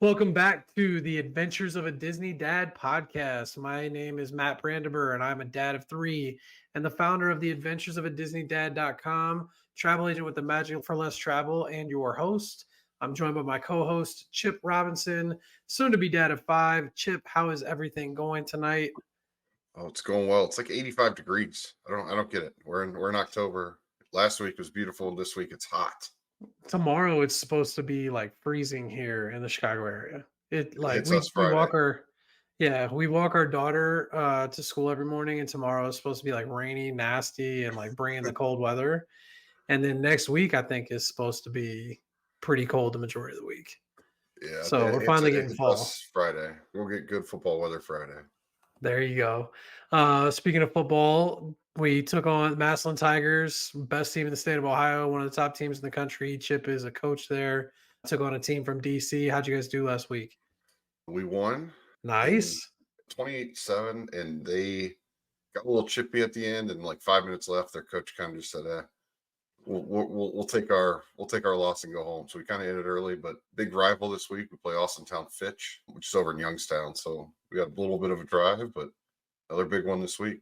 Welcome back to the Adventures of a Disney Dad podcast. My name is Matt Brandenburg, and I'm a dad of three and the founder of the Adventures of a Disney Dad.com, travel agent with the Magic for Less Travel, and your host. I'm joined by my co host, Chip Robinson, soon to be dad of five. Chip, how is everything going tonight? Oh, it's going well. It's like 85 degrees. I don't get it. We're in October. Last week was beautiful. This week it's hot. Tomorrow it's supposed to be like freezing here in the Chicago area. It It like hits us we Friday. walk our yeah, we walk our daughter to school every morning, and tomorrow is supposed to be like rainy, nasty, and like bringing the cold weather. And then next week I think is supposed to be pretty cold the majority of the week. Yeah, So we're finally it getting hits fall. us Friday. We'll get good football weather Friday. There you go. Speaking of football, we took on Massillon Tigers, best team in the state of Ohio, one of the top teams in the country. Chip is a coach there. Took on a team from DC. How'd you guys do last week? We won in Nice. 28-7, and they got a little chippy at the end. And like 5 minutes left, their coach kind of just said, we'll take our loss and go home." So we kind of ended early, but big rival this week. We play Austin Town Fitch, which is over in Youngstown. So we got a little bit of a drive, but another big one this week.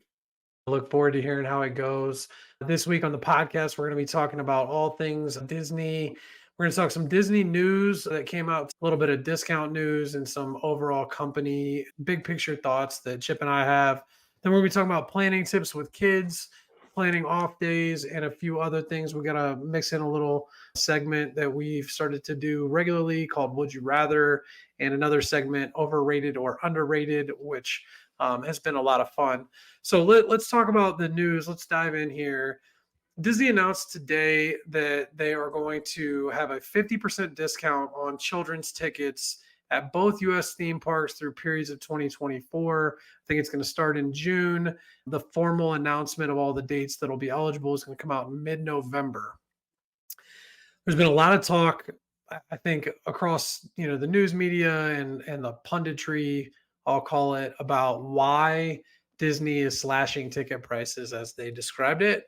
I look forward to hearing how it goes. This week on the podcast, we're going to be talking about all things Disney. We're going to talk some Disney news that came out, a little bit of discount news, and some overall company big picture thoughts that Chip and I have. Then we're going to be talking about planning tips with kids, planning off days, and a few other things. We got to mix in a little segment that we've started to do regularly called Would You Rather, and another segment, Overrated or Underrated, which has been a lot of fun. So let's talk about the news. Let's dive in here. Disney announced today that they are going to have a 50% discount on children's tickets at both US theme parks through periods of 2024. I think it's going to start in June. The formal announcement of all the dates that'll be eligible is going to come out in mid-November. There's been a lot of talk, I think, across the news media and the punditry, I'll call it, about why Disney is slashing ticket prices as they described it.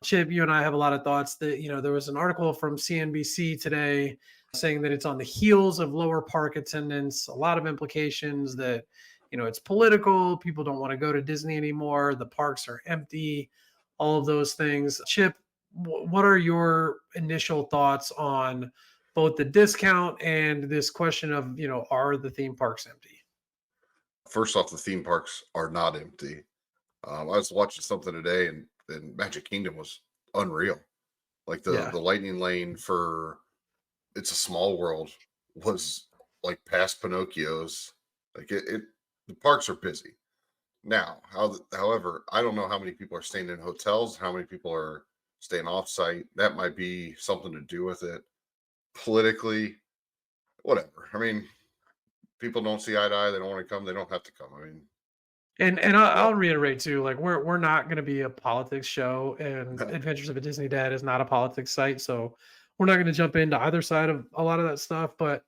Chip, you and I have a lot of thoughts that there was an article from CNBC today saying that it's on the heels of lower park attendance, a lot of implications that it's political, people don't want to go to Disney anymore, the parks are empty, all of those things. Chip, what are your initial thoughts on both the discount and this question of, are the theme parks empty? First off, the theme parks are not empty. I was watching something today, and Magic Kingdom was unreal. Like the Yeah. the Lightning Lane for It's a Small World was like past Pinocchio's. Like the parks are busy now. However, I don't know how many people are staying in hotels, how many people are staying off site. That might be something to do with it. Politically, whatever. I mean, people don't see eye to eye. They don't want to come. They don't have to come. I mean, And what? I'll reiterate too, like we're not going to be a politics show, and Adventures of a Disney Dad is not a politics site, so we're not going to jump into either side of a lot of that stuff. But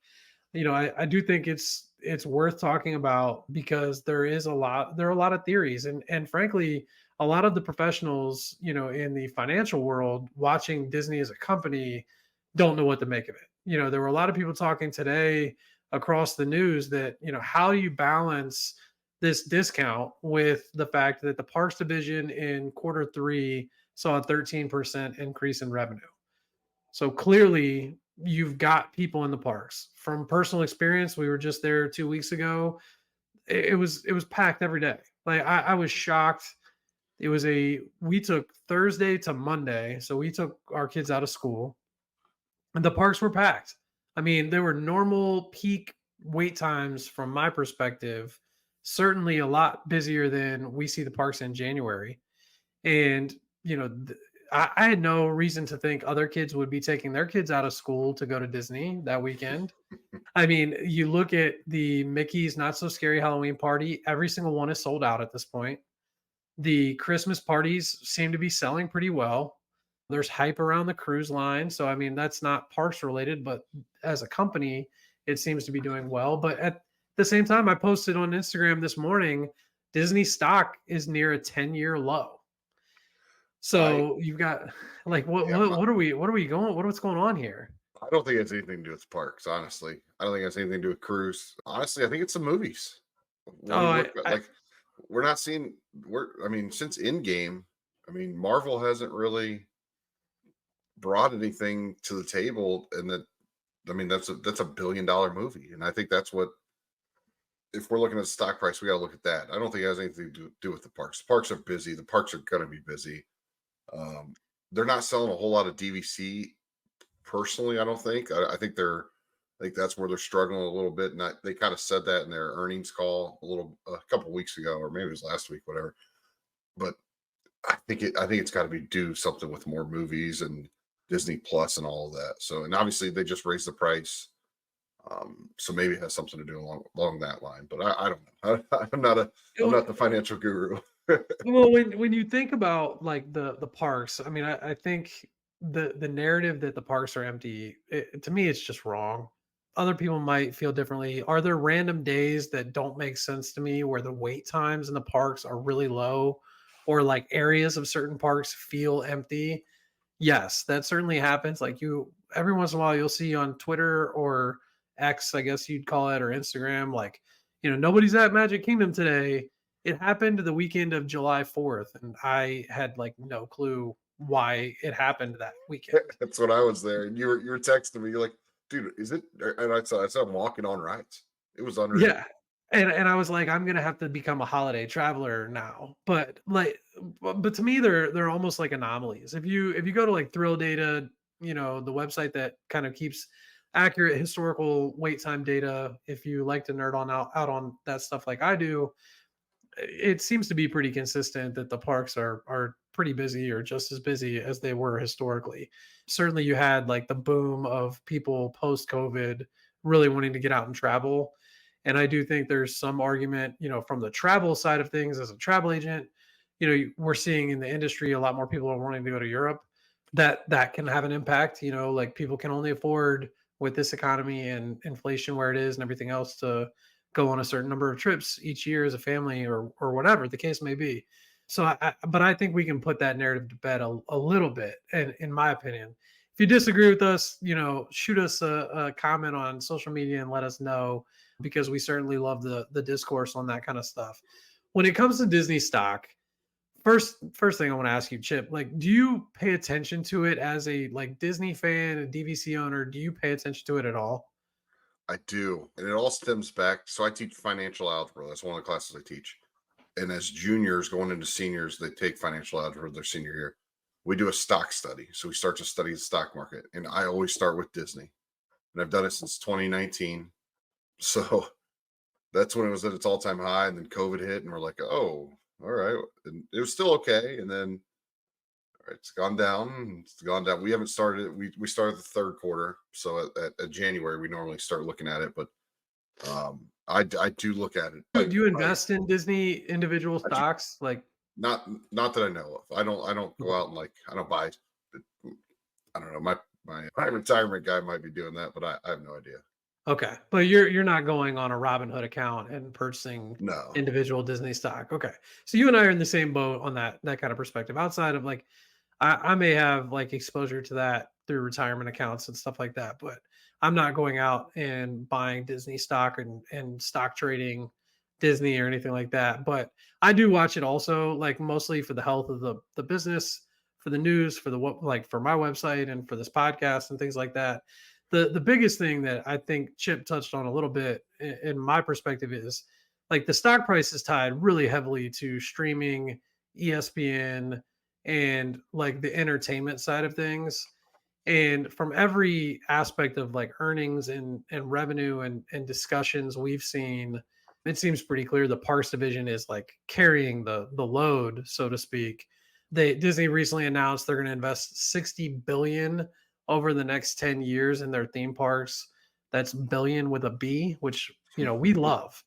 I do think it's worth talking about because there are a lot of theories, and frankly, a lot of the professionals, in the financial world watching Disney as a company don't know what to make of it. There were a lot of people talking today across the news that, how do you balance this discount with the fact that the parks division in quarter three saw a 13% increase in revenue. So clearly, you've got people in the parks. From personal experience, we were just there 2 weeks ago. It was packed every day. Like I was shocked. We took Thursday to Monday, so we took our kids out of school, and the parks were packed. I mean, there were normal peak wait times from my perspective, certainly a lot busier than we see the parks in January. And, you know, th- I had no reason to think other kids would be taking their kids out of school to go to Disney that weekend. I mean, you look at the Mickey's Not So Scary Halloween party, every single one is sold out at this point. The Christmas parties seem to be selling pretty well. There's hype around the cruise line. So, I mean, that's not parks related, but as a company, it seems to be doing well. But at the same time, I posted on Instagram this morning, Disney stock is near a 10-year low. I So you've got like yeah, what are we going what's going on here? I don't think it has anything to do with the parks, honestly. I don't think it has anything to do with cruise. Honestly, I think it's the movies. When Oh, you I, look at I like we're not seeing I mean, since Endgame, I mean, Marvel hasn't really brought anything to the table, and that I mean that's a $1 billion movie. And I think that's what, if we're looking at stock price, we gotta look at that. I don't think it has anything to do with the parks. The parks are busy, the parks are gonna be busy. Um, they're not selling a whole lot of DVC personally, I don't think. I think that's where they're struggling a little bit. And they kind of said that in their earnings call a couple weeks ago, or maybe it was last week, whatever. But I think it's got to be do something with more movies and Disney Plus and all of that. So, and obviously they just raised the price. So maybe it has something to do along that line. But I don't know. I'm not the financial guru. Well, when you think about like the parks, I mean, I think the narrative that the parks are empty, to me, it's just wrong. Other people might feel differently. Are there random days that don't make sense to me where the wait times in the parks are really low, or like areas of certain parks feel empty? Yes, that certainly happens. Like you, every once in a while, you'll see on Twitter or X, I guess you'd call it, or Instagram, like, nobody's at Magic Kingdom today. It happened the weekend of July 4th, and I had like no clue why it happened that weekend. That's when I was there, and you were texting me. You're like, "Dude, is it?" And I saw I'm walking on rides. It was unreal. Yeah. And I was like, I'm gonna have to become a holiday traveler now. But like but to me they're almost like anomalies. If you go to like Thrill Data, the website that kind of keeps accurate historical wait time data, if you like to nerd on out on that stuff like I do, it seems to be pretty consistent that the parks are pretty busy or just as busy as they were historically. Certainly you had like the boom of people post COVID really wanting to get out and travel. And I do think there's some argument, from the travel side of things as a travel agent, we're seeing in the industry a lot more people are wanting to go to Europe. That can have an impact, like people can only afford with this economy and inflation where it is and everything else to go on a certain number of trips each year as a family or whatever the case may be. So, but I think we can put that narrative to bed a little bit, and in my opinion. If you disagree with us, shoot us a comment on social media and let us know because we certainly love the discourse on that kind of stuff. When it comes to Disney stock, first thing I want to ask you, Chip, like, do you pay attention to it as a like Disney fan, a DVC owner? Do you pay attention to it at all? I do, and it all stems back. So I teach financial algebra. That's one of the classes I teach. And as juniors going into seniors, they take financial algebra their senior year. We do a stock study. So we start to study the stock market. And I always start with Disney. And I've done it since 2019. So that's when it was at its all-time high. And then COVID hit, and we're like, oh, all right. And it was still okay. And then all right, it's gone down. It's gone down. We haven't started it. We started the third quarter. So at January, we normally start looking at it. But I do look at it. Do you invest in Disney individual I do stocks? Like, not that I know of. I don't go okay. out and like I don't buy. I don't know. My retirement guy might be doing that, but I have no idea. Okay, but you're not going on a Robinhood account and purchasing No. individual Disney stock. Okay, so you and I are in the same boat on that kind of perspective. Outside of like, I may have like exposure to that through retirement accounts and stuff like that, but I'm not going out and buying Disney stock and stock trading Disney or anything like that. But I do watch it also, like mostly for the health of the business, for the news, for the what like for my website and for this podcast and things like that. The biggest thing that I think Chip touched on a little bit in my perspective is like the stock price is tied really heavily to streaming, ESPN, and like the entertainment side of things. And from every aspect of like earnings and revenue and discussions we've seen, it seems pretty clear the parks division is like carrying the load, so to speak. Disney recently announced they're going to invest 60 billion over the next 10 years in their theme parks. That's billion with a B, which we love.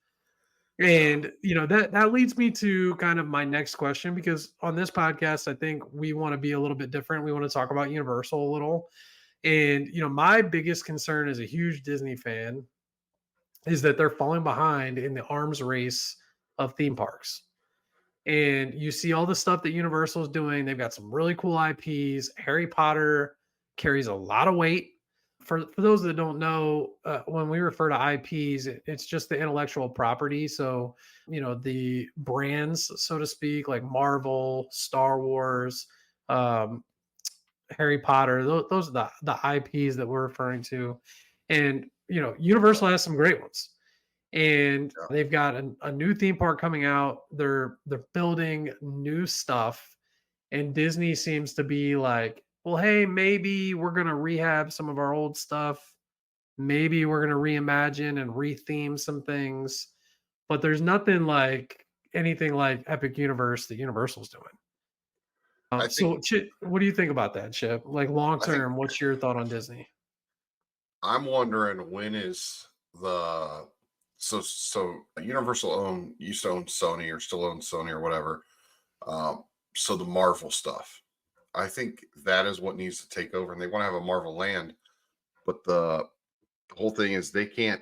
Yeah. And that leads me to kind of my next question because on this podcast, I think we want to be a little bit different. We want to talk about Universal a little. And my biggest concern as a huge Disney fan is that they're falling behind in the arms race of theme parks. And you see all the stuff that Universal is doing. They've got some really cool IPs. Harry Potter carries a lot of weight for those that don't know, when we refer to IPs, it's just the intellectual property. So, the brands, so to speak, like Marvel, Star Wars, um, Harry Potter. Those are the IPs that we're referring to, and Universal has some great ones. And Yeah. they've got a new theme park coming out. They're building new stuff, and Disney seems to be like, well, hey, maybe we're gonna rehab some of our old stuff. Maybe we're gonna reimagine and retheme some things. But there's nothing like anything like Epic Universe that Universal's doing. I think What do you think about that, Chip? Like long I think term, what's your thought on Disney? I'm wondering when is the Universal used to own Sony or still owns Sony or whatever. So the Marvel stuff. I think that is what needs to take over, and they want to have a Marvel land. But the whole thing is they can't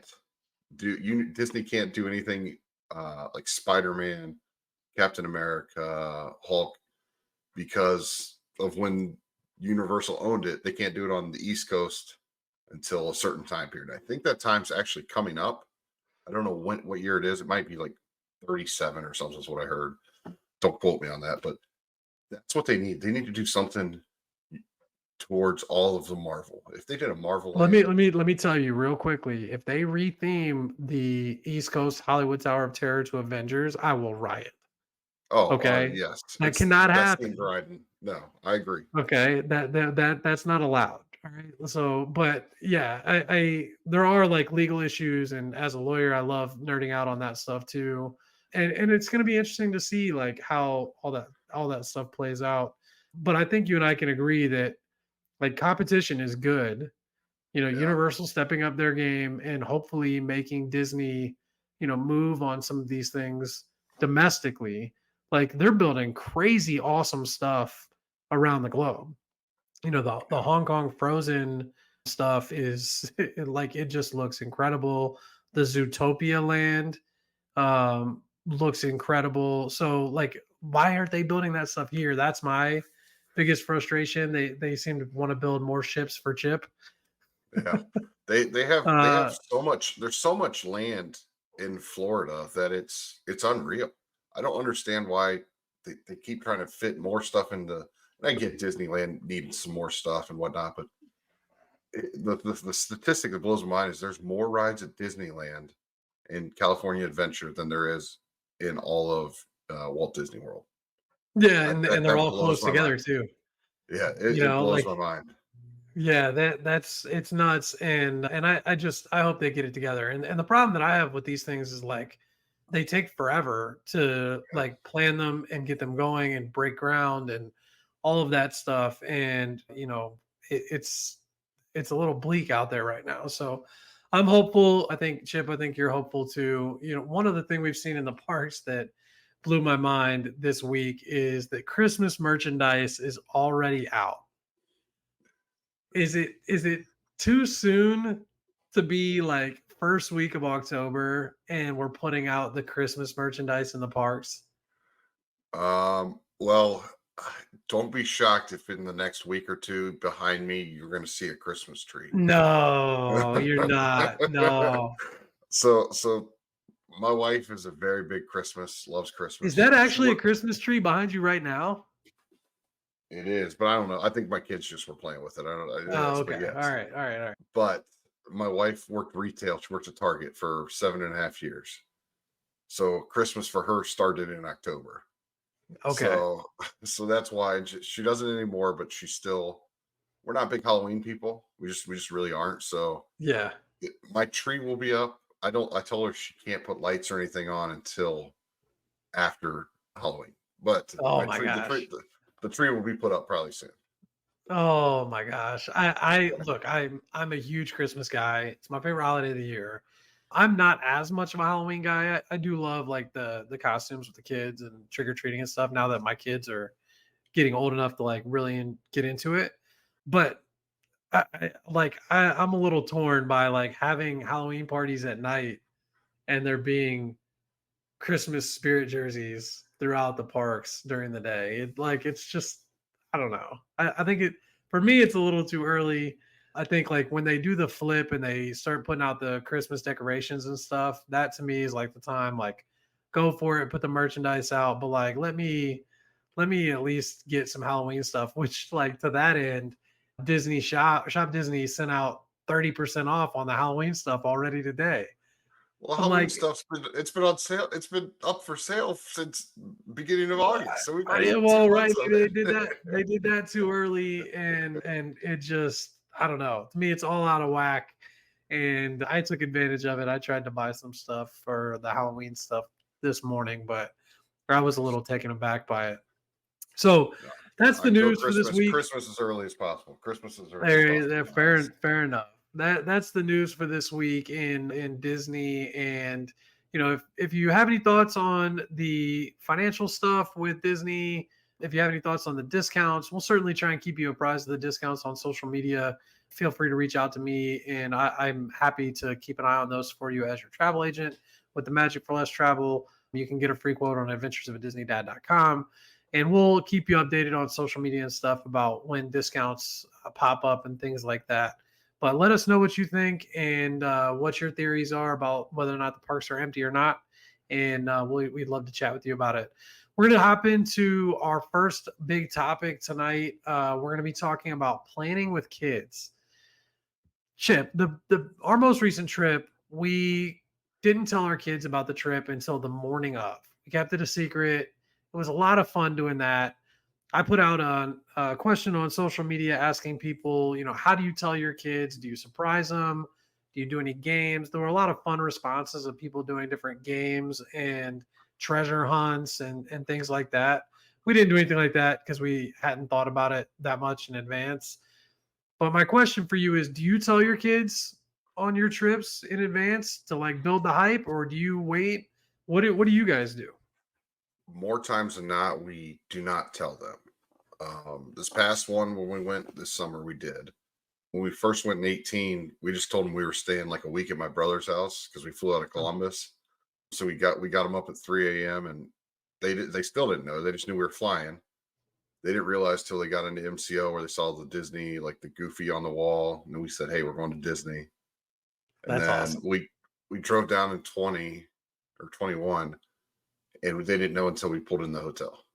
Disney can't do anything like Spider-Man, Captain America, Hulk because of when Universal owned it. They can't do it on the East Coast until a certain time period. I think that time's actually coming up. I don't know what year it is. It might be like 37 or something is what I heard. Don't quote me on that, but that's what they need. They need to do something towards all of the Marvel. If they did a Marvel land, Let me tell you real quickly. If they retheme the East Coast Hollywood Tower of Terror to Avengers, I will riot. oh, Okay, yes, that it's the cannot best thing happen. riding. No, I agree. Okay, that's not allowed. All right. So, but yeah, I there are like legal issues, and as a lawyer, I love nerding out on that stuff too. And it's going to be interesting to see like how all that stuff plays out. But I think you and I can agree that like competition is good. Yeah, Universal stepping up their game and hopefully making Disney, move on some of these things domestically. Like they're building crazy awesome stuff around the globe. The yeah, Hong Kong Frozen stuff is like it just looks incredible. The Zootopia land looks incredible. So like why aren't they building that stuff here? That's my biggest frustration. They seem to want to build more ships for Chip. yeah. They have Uh so much. There's so much land in Florida that it's unreal. I don't understand why they keep trying to fit more stuff into. And I get Disneyland needing some more stuff and whatnot, but the statistic that blows my mind is there's more rides at Disneyland in California Adventure than there is in all of Walt Disney World. yeah, That, and that they're that all blows close my mind. together too. Yeah, it blows Like my mind. yeah, that's it's nuts, and I hope they get it together. And the problem that I have with these things is like they take forever to Yeah, like plan them and get them going and break ground and all of that stuff. And it's a little bleak out there right now. So I'm hopeful. I think Chip, I think you're hopeful too. One of the thing we've seen in the parks that blew my mind this week is that Christmas merchandise is already out. Is it too soon to be like first week of October and we're putting out the Christmas merchandise in the parks? Well, don't be shocked if in the next week or two behind me you're going to see a Christmas tree. No, you're not. No. So my wife is a very big loves Is Christmas. that She actually a worked. Christmas tree behind you right now? It is, but I don't know. I think my kids just were playing with it. I don't know. It Oh, is, okay. but All yes. right. All right. All right. But my wife worked retail. She worked at Target for 7.5 years. So Christmas for her started in October. Okay. So so that's why she doesn't anymore, but she's still we're not big Halloween people. We just really aren't. So Yeah. my tree will be up. I told her she can't put lights or anything on until after Halloween. But Oh my my tree gosh. the tree will be put up probably soon. Oh my gosh. I look, I'm a huge Christmas guy. It's my favorite holiday of the year. I'm not as much of a Halloween guy. I do love like the costumes with the kids and trick or treating and stuff now that my kids are getting old enough to like really get into it. But I'm a little torn by like having Halloween parties at night and there being Christmas spirit jerseys throughout the parks during the day. It's just I don't know. I think it for me it's a little too early. I think like when they do the flip and they start putting out the Christmas decorations and stuff, that to me is like the time, like go for it, put the merchandise out, but like let me at least get some Halloween stuff, which like to that end, Shop Disney sent out 30% off on the Halloween stuff already today. Well, I'm Halloween like, stuff's been on sale. It's been up for sale since beginning of August, so we've yeah, already well, 2 right, months of maybe they it. did that. They did that too early, and it just, I don't know. To me, it's all out of whack, and I took advantage of it. I tried to buy some stuff for the Halloween stuff this morning, but I was a little taken aback by it. So No, that's the I go news for this Christmas week. Christmas as early as possible. Christmas as early as There, possible, my house. fair enough. That's the news for this week in Disney. And if you have any thoughts on the financial stuff with Disney, if you have any thoughts on the discounts, we'll certainly try and keep you apprised of the discounts on social media. Feel free to reach out to me, and I'm happy to keep an eye on those for you as your travel agent. With the Magic for Less travel, you can get a free quote on adventuresofatdisneydad.com, and we'll keep you updated on social media and stuff about when discounts pop up and things like that. But let us know what you think and what your theories are about whether or not the parks are empty or not. And we'd love to chat with you about it. We're going to hop into our first big topic tonight. We're going to be talking about planning with kids. Chip, the our most recent trip, we didn't tell our kids about the trip until the morning of. We kept it a secret. It was a lot of fun doing that. I put out a question on social media asking people, how do you tell your kids? Do you surprise them? Do you do any games? There were a lot of fun responses of people doing different games and treasure hunts and things like that. We didn't do anything like that because we hadn't thought about it that much in advance. But my question for you is, do you tell your kids on your trips in advance to like build the hype, or do you wait? What do you guys do? More times than not, we do not tell them. This past one when we went this summer, we did. When we first went in 18, we just told them we were staying like a week at my brother's house because we flew out of Columbus. So we got them up at 3 a.m. and they still didn't know. They just knew we were flying. They didn't realize till they got into MCO where they saw the Disney, like the Goofy on the wall. And then we said, "Hey, we're going to Disney." And That's then awesome. we drove down in 20 or 21, and they didn't know until we pulled in the hotel.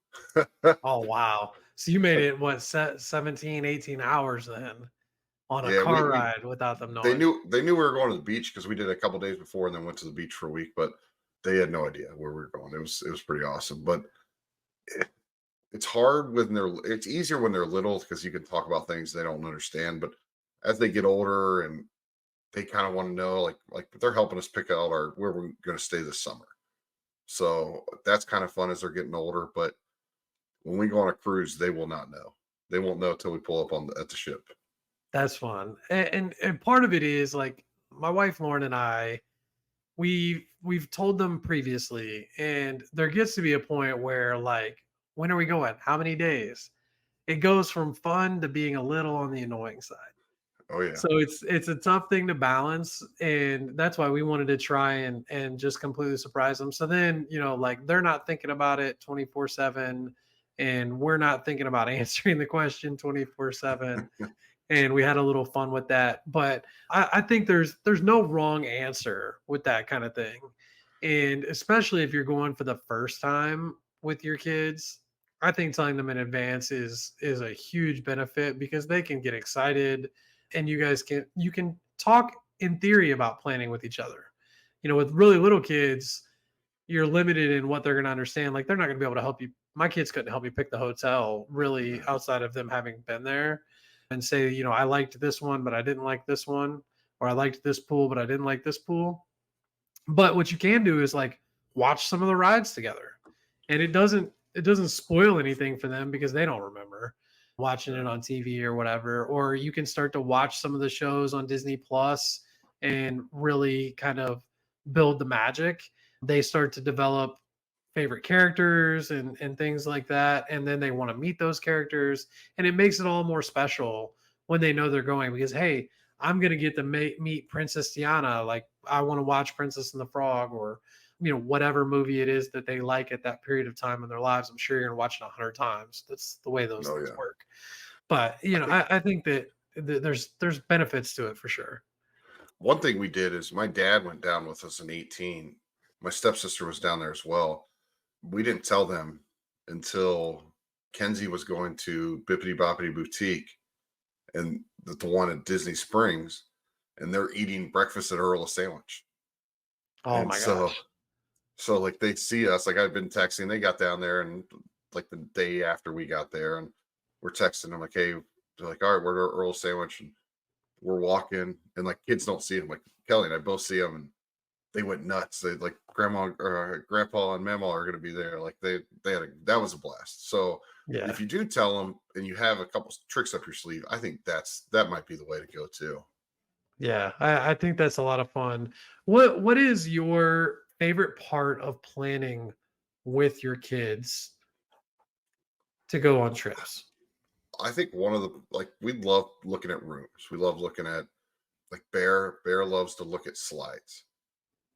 Oh, wow. So you made it what, 17, 18 hours then on a Yeah, car we ride without them they knowing. knew we were going to the beach because we did a couple days before and then went to the beach for a week, but they had no idea where we were going. It was pretty awesome, but it, it's hard when it's easier when they're little because you can talk about things they don't understand, but as they get older and they kind of want to know, like they're helping us pick out our where we're going to stay this summer. So that's kind of fun as they're getting older. But when we go on a cruise, they will not know. They won't know until we pull up at the ship. That's fun. And part of it is like my wife Lauren and I, we've told them previously, and there gets to be a point where like, when are we going? How many days? It goes from fun to being a little on the annoying side. Oh yeah, So it's a tough thing to balance, and that's why we wanted to try and just completely surprise them. So then, like they're not thinking about it 24/7, and we're not thinking about answering the question 24/7. And we had a little fun with that. But I think there's no wrong answer with that kind of thing. And especially if you're going for the first time with your kids, I think telling them in advance is a huge benefit because they can get excited and you can talk in theory about planning with each other. With really little kids, you're limited in what they're going to understand. Like they're not going to be able to help you. My kids couldn't help me pick the hotel really outside of them having been there and say, I liked this one, but I didn't like this one, or I liked this pool, but I didn't like this pool. But what you can do is like watch some of the rides together. And it doesn't spoil anything for them because they don't remember watching it right. on TV or whatever. Or you can start to watch some of the shows on Disney Plus and really kind of build the magic. They start to develop favorite characters and things like that, and then they want to meet those characters, and it makes it all more special when they know they're going because hey, I'm going to get to meet Princess Tiana. Like I want to watch Princess and the Frog, or whatever movie it is that they like at that period of time in their lives. I'm sure you're going to watch it 100 times. That's the way those Oh things yeah. work. But I think I think that there's benefits to it for sure. One thing we did is my dad went down with us in 18. My stepsister was down there as well. We didn't tell them until Kenzie was going to Bippity Boppity Boutique and the one at Disney Springs, and they're eating breakfast at Earl of Sandwich. Oh And my so gosh. so like they see us, like I've been texting, they got down there and like the day after we got there, and we're texting them like, hey, they're like, all right, we're at Earl Sandwich, and we're walking, and like kids don't see him. Like Kelly and I both see him, and they went nuts. They like grandma or grandpa and mama are going to be there. Like they had that was a blast. So Yeah. if you do tell them and you have a couple tricks up your sleeve, I think that might be the way to go too. Yeah, I think that's a lot of fun. What is your favorite part of planning with your kids to go on trips? I think one of the like we love looking at rooms. We love looking at like Bear loves to look at slides.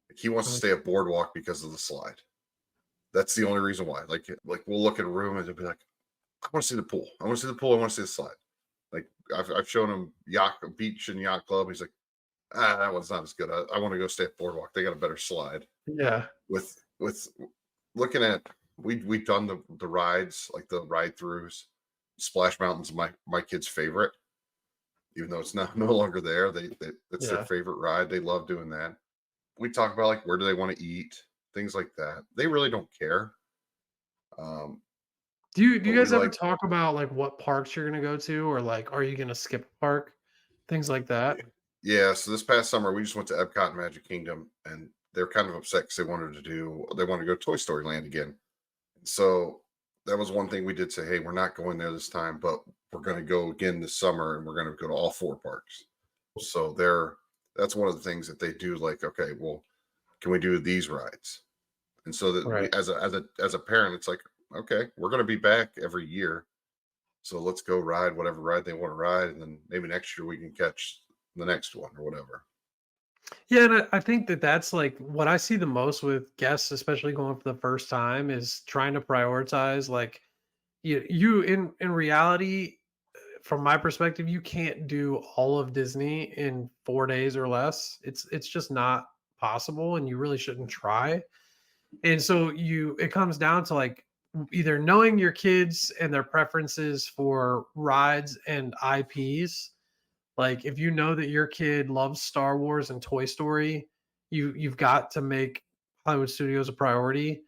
Like he wants to stay Okay. at Boardwalk because of the slide. That's the only reason why. Like we'll look at a room and it'll be like, I want to see the pool. I want to see the pool. I want to see the slide. Like I've shown him beach and yacht club. He's like, that one's not as good. I want to go stay at Boardwalk. They got a better slide. Yeah, With looking at we've done the rides, like the ride throughs. Splash Mountain's my kid's favorite, even though it's not no longer there. They it's their yeah. favorite ride. They love doing that. We talk about like where do they want to eat, things like that. They really don't care. Um, Do you but we guys ever like talk about like what parks you're gonna go to, or like are you gonna skip a park, things like that? yeah. So this past summer we just went to Epcot and Magic Kingdom, and they're kind of upset because they wanted to go to Toy Story Land again. So that was one thing we did say, hey, we're not going there this time, but we're going to go again this summer, and we're going to go to all four parks. So that's one of the things that they do. Like, okay, well, can we do these rides? And so that we, Right. as a parent, it's like, okay, we're going to be back every year, so let's go ride whatever ride they want to ride, and then maybe next year we can catch the next one or whatever. Yeah, and I think that that's like what I see the most with guests, especially going for the first time, is trying to prioritize. Like you in reality, from my perspective, you can't do all of Disney in 4 days or less. It's just not possible, and you really shouldn't try. And so it comes down to like either knowing your kids and their preferences for rides and IPs. Like if you know that your kid loves Star Wars and Toy Story, you've got to make Hollywood Studios a priority.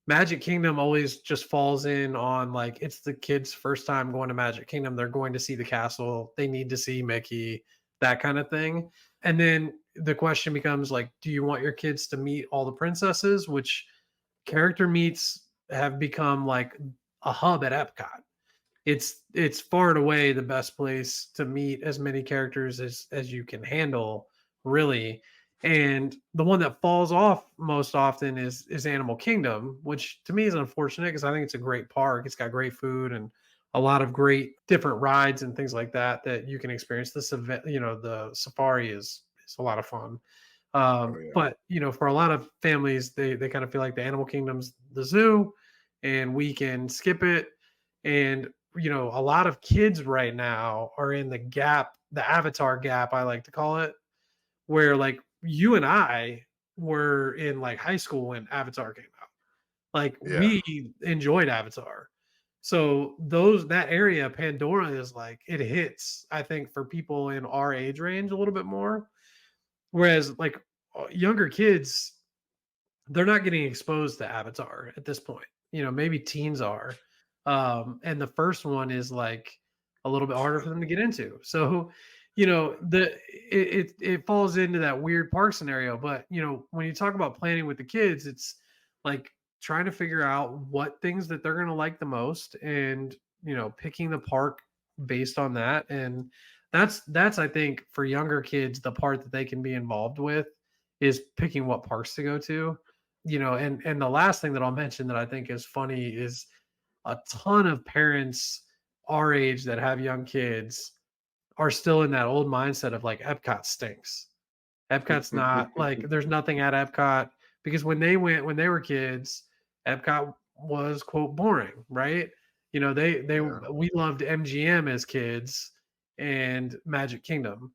Magic Kingdom always just falls in on like it's the kids' first time going to Magic Kingdom. They're going to see the castle. They need to see Mickey, that kind of thing. And then the question becomes like, do you want your kids to meet all the princesses? Which character meets have become like a hub at Epcot. It's far and away the best place to meet as many characters as you can handle, really. And the one that falls off most often is Animal Kingdom, which to me is unfortunate because I think it's a great park. It's got great food and a lot of great different rides and things like that that you can experience. The safari is a lot of fun. Oh yeah, But for a lot of families, they kind of feel like the animal kingdom's the zoo, and we can skip it. And a lot of kids right now are in the gap, the avatar gap, I like to call it, where like you and I were in like high school when Avatar came out. Like yeah, we enjoyed Avatar. So that area, Pandora is like it hits, I think, for people in our age range a little bit more. Whereas like younger kids, they're not getting exposed to Avatar at this point. Maybe teens are. And the first one is like a little bit harder for them to get into. So, it falls into that weird park scenario. But when you talk about planning with the kids, it's like trying to figure out what things that they're gonna like the most and picking the park based on that. And that's I think for younger kids, the part that they can be involved with is picking what parks to go to. And the last thing that I'll mention that I think is funny is a ton of parents our age that have young kids are still in that old mindset of like Epcot stinks. Epcot's not like there's nothing at Epcot because when they were kids, Epcot was quote boring, right? They yeah. we loved MGM as kids, and Magic Kingdom.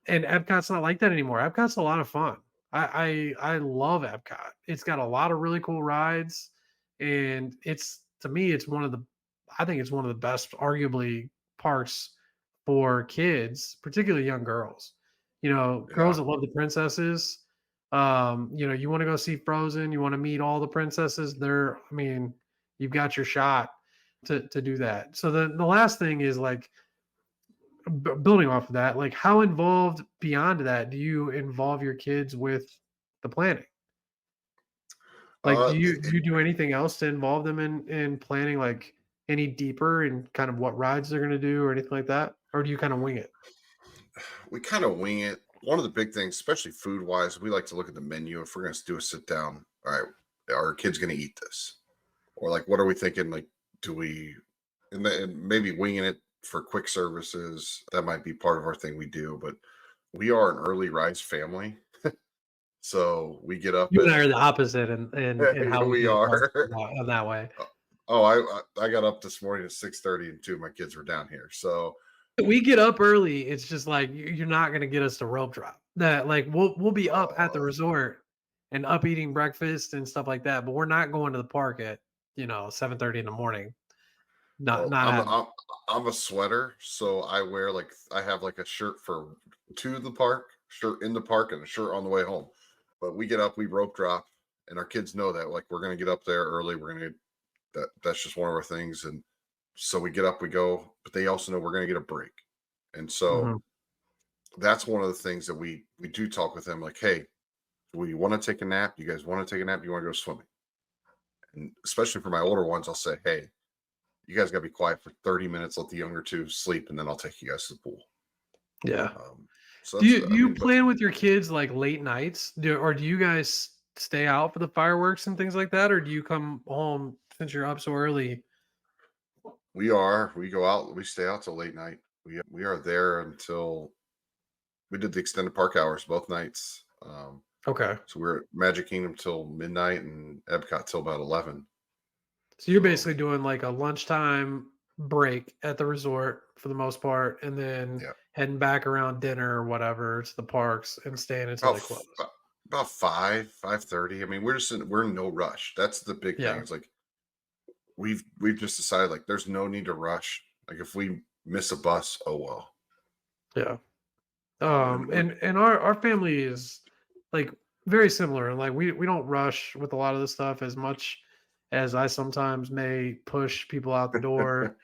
And Epcot's not like that anymore. Epcot's a lot of fun. I love Epcot. It's got a lot of really cool rides, and it's to me, it's one of the I think it's one of the best, arguably, parks for kids, particularly young girls. Girls Yeah. that love the princesses. You want to go see Frozen, you want to meet all the princesses. I mean, you've got your shot to do that. So the last thing is like building off of that, like how involved beyond that do you involve your kids with the planning? Like, do you do It, you do anything else to involve them in planning, like any deeper in kind of what rides they're gonna do or anything like that? Or do you kind of wing it? we kind of wing it. One of the big things, especially food wise, we like to look at the menu. If we're going to do a sit down, all right, are our kids going to eat this? Or like, what are we thinking? Like, do we, and maybe winging it for quick services? That might be part of our thing we do. But we are an early rise family. So we get up You and at, I are the opposite in how we we do the park are. in that way. Oh, I got up this morning at 6:30 and two of my kids were down here. So We get up early, it's just like you're not gonna get us to rope drop. That like we'll be up at the uh, resort and up eating breakfast and stuff like that, but we're not going to the park at 7:30 in the morning. well, Not happening. I'm a sweater, so I wear like I have like a shirt for to the park, shirt in the park, and a shirt on the way home. But we get up, we rope drop, and our kids know that like we're gonna get up there early. We're gonna that's just one of our things, and so we get up, we go, but they also know we're gonna get a break, and so Mhm. that's one of the things that we do talk with them like, hey, we want to take a nap. You guys want to take a nap? You want to go swimming? And especially for my older ones, I'll say, hey, you guys got to be quiet for 30 minutes. Let the younger two sleep, and then I'll take you guys to the pool. Yeah. Um, so Do that's, you do I you mean, but plan with your kids, like, late nights? Or do you guys stay out for the fireworks and things like that, or do you come home since you're up so early? we go out, we stay out till late night. We are there until we did the extended park hours both nights. Okay. So we're at Magic Kingdom till midnight and Epcot till about 11. So you're So basically doing, like, a lunchtime break at the resort for the most part, and then yeah, heading back around dinner or whatever to the parks and staying until about they close. about 5:30. I mean, we're in no rush. That's the big thing. Yeah, It's like we've just decided like there's no need to rush. Like if we miss a bus, oh well. yeah. And And our family is like very similar, and like we don't rush with a lot of the stuff as much as I sometimes may push people out the door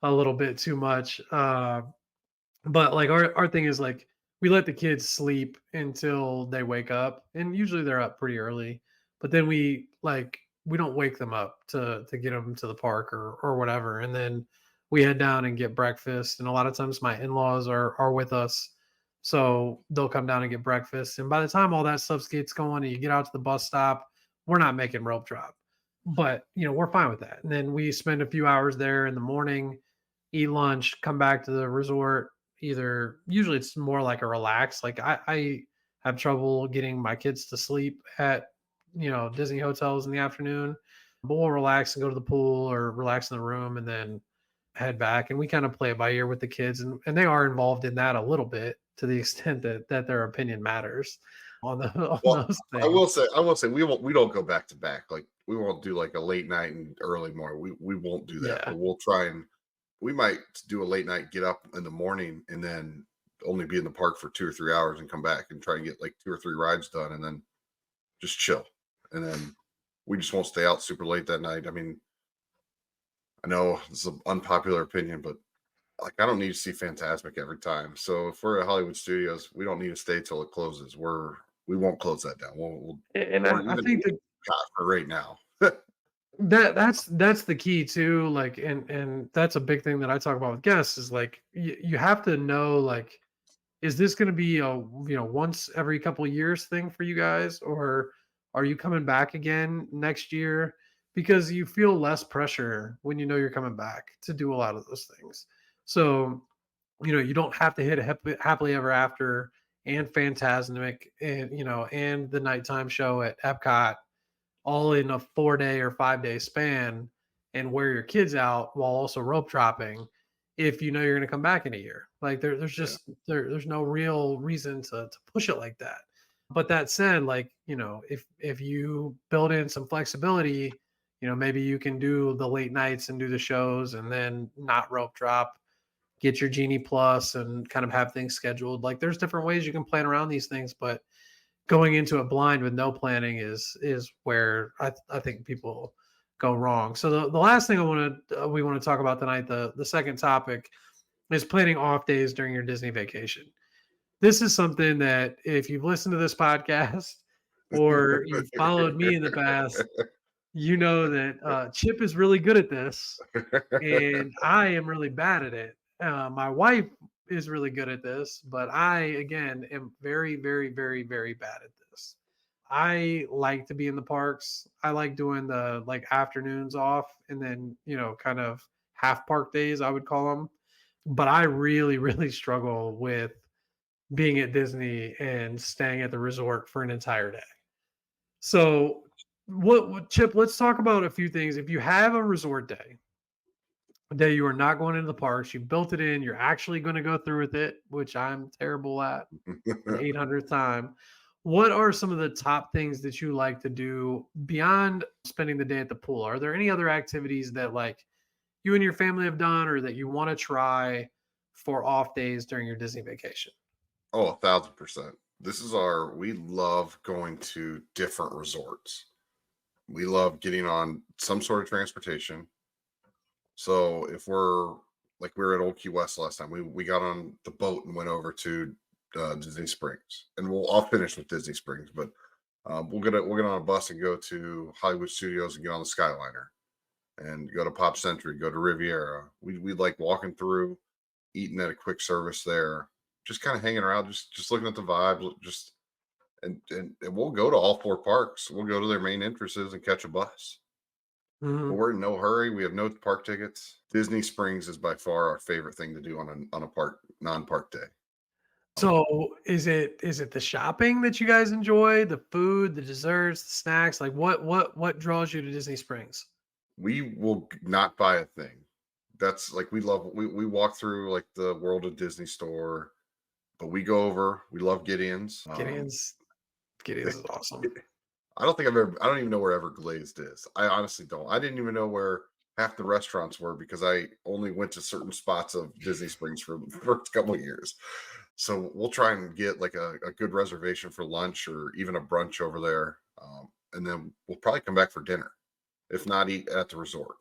a little bit too much. But like our thing is like we let the kids sleep until they wake up, and usually they're up pretty early. But then we don't wake them up to get them to the park or whatever, and then we head down and get breakfast. And a lot of times my in-laws are with us, so they'll come down and get breakfast. And by the time all that stuff gets going and you get out to the bus stop, we're not making rope drop, but we're fine with that. And then we spend a few hours there in the morning, eat lunch, come back to the resort. Either usually it's more like a relax. Like I have trouble getting my kids to sleep at Disney hotels in the afternoon, but we'll relax and go to the pool or relax in the room and then head back. And we kind of play it by ear with the kids, and they are involved in that a little bit to the extent that their opinion matters on the on well, those things. I will say we don't go back to back. Like we won't do like a late night and early morning. We won't do that. Yeah. But we'll try and we might do a late night, get up in the morning, and then only be in the park for 2 or 3 hours and come back and try and get like 2 or 3 rides done, and then just chill. And then we just won't stay out super late that night. I mean, I know this is an unpopular opinion, but like I don't need to see Fantasmic every time. So if we're at Hollywood Studios, we don't need to stay till it closes. We won't close that down. And Or I even think that for right now. that's the key too, like, and that's a big thing that I talk about with guests is like you have to know, like, is this going to be a once every couple of years thing for you guys, or are you coming back again next year? Because you feel less pressure when you know you're coming back to do a lot of those things. So you don't have to hit a happily ever after and Phantasmic and and the nighttime show at Epcot all in a 4 day or 5 day span and wear your kids out while also rope dropping if you know you're going to come back in a year. Like Yeah. there's no real reason to push it like that. But that said, like, if you build in some flexibility, maybe you can do the late nights and do the shows and then not rope drop, get your Genie Plus and kind of have things scheduled. Like there's different ways you can plan around these things, but going into it blind with no planning is where I think people go wrong. So the last thing we want to talk about tonight, the second topic, is planning off days during your Disney vacation. This is something that if you've listened to this podcast or you've followed me in the past, you know that Chip is really good at this, and I am really bad at it. My wife is really good at this, but I, again, am very, very, very, very bad at this. I like to be in the parks. I like doing the like afternoons off and then, kind of half park days, I would call them. But I really, really struggle with being at Disney and staying at the resort for an entire day. So, Chip, let's talk about a few things. If you have a resort day, that you are not going into the parks, you built it in, you're actually going to go through with it, which I'm terrible at for the 800th time. What are some of the top things that you like to do beyond spending the day at the pool? Are there any other activities that like you and your family have done or that you want to try for off days during your Disney vacation? Oh, 1,000%. We love going to different resorts. We love getting on some sort of transportation. So if we're like we were at Old Key West last time, we got on the boat and went over to Disney Springs, and I'll finish with Disney Springs, but we'll get on a bus and go to Hollywood Studios and get on the Skyliner and go to Pop Century, go to Riviera. We like walking through, eating at a quick service there, just kind of hanging around, just looking at the vibe, just and we'll go to all four parks. We'll go to their main entrances and catch a bus. But Mhm. we're in no hurry. We have no park tickets. Disney Springs is by far our favorite thing to do on a park non-park day. Um, So is it the shopping that you guys enjoy, the food, the desserts, the snacks? Like what draws you to Disney Springs? we will not buy a thing. That's like we walk through like the World of Disney store, but we go over. We love Gideon's. Gideon's Gideon's is awesome. I don't even know where Everglazed is. I honestly don't. I didn't even know where half the restaurants were because I only went to certain spots of Disney Springs for the first couple of years. So we'll try and get like a good reservation for lunch or even a brunch over there. And then we'll probably come back for dinner, if not eat at the resort.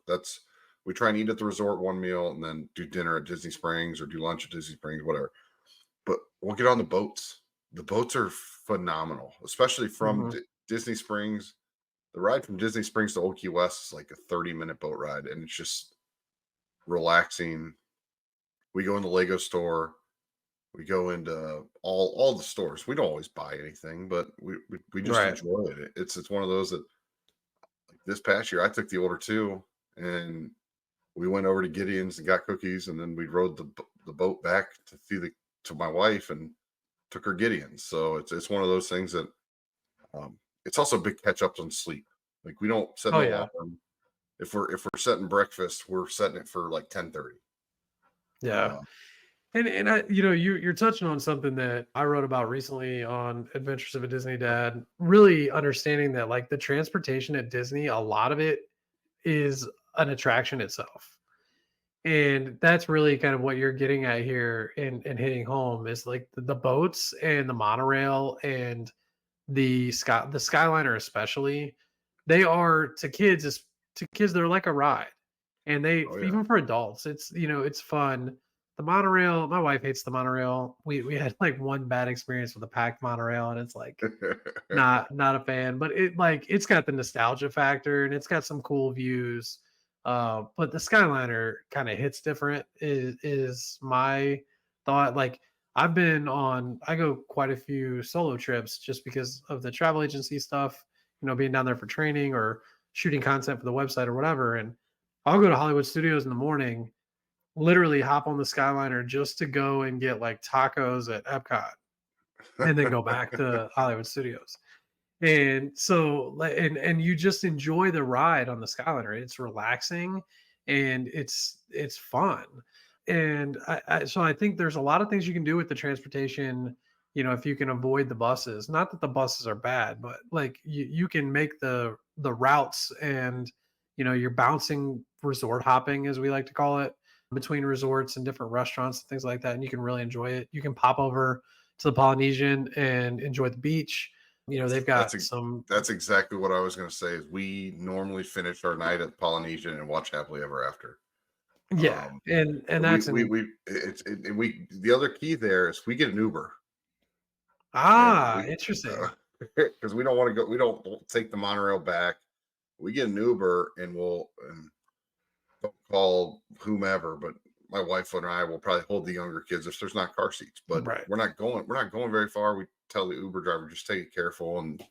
We try and eat at the resort one meal and then do dinner at Disney Springs or do lunch at Disney Springs, whatever. But we'll get on the boats. The boats are phenomenal, especially from Mhm. Disney Springs. The ride from Disney Springs to Old Key West is like a 30-minute boat ride, and it's just relaxing. We go in the Lego store. We go into all the stores. We don't always buy anything, but we just Right. enjoy it. It's one of those that like this past year I took the order too, and we went over to Gideon's and got cookies, and then we rode the boat back to see the to my wife and took her Gideon's. So it's one of those things that it's also a big catch up on sleep. Like we don't set an Oh yeah. alarm. If we're setting breakfast, we're setting it for like 10:30. Yeah. Uh, And I, you're touching on something that I wrote about recently on Adventures of a Disney Dad. Really understanding that like the transportation at Disney, a lot of it is an attraction itself. And that's really kind of what you're getting at here and hitting home is like the boats and the monorail and the Skyliner especially. They are to kids they're like a ride. And they oh yeah. even for adults, it's fun. The monorail, my wife hates the monorail. We had like one bad experience with a packed monorail and it's like not a fan, but it's got the nostalgia factor and it's got some cool views. But the Skyliner kind of hits different is my thought. Like I go quite a few solo trips just because of the travel agency stuff, being down there for training or shooting content for the website or whatever. And I'll go to Hollywood Studios in the morning, literally hop on the Skyliner just to go and get like tacos at Epcot and then go back to Hollywood Studios. And so, and you just enjoy the ride on the Skyliner. It's relaxing and it's fun. And so I think there's a lot of things you can do with the transportation, if you can avoid the buses. Not that the buses are bad, but like you can make the routes, and you're bouncing resort hopping, as we like to call it, between resorts and different restaurants and things like that, and you can really enjoy it. You can pop over to the Polynesian and enjoy the beach. They've That's got ex some. that's exactly what I was gonna say, is we normally finish our night at Polynesian and watch Happily Ever After. Yeah, Um, and we that's we an. we it's it we the other key there is we get an Uber, and we Interesting. because we don't wanna go, we don't take the monorail back. We get an Uber and don't call whomever, but my wife and I will probably hold the younger kids if there's not car seats. But Right. we're not going very far. We tell the Uber driver, just take it careful, and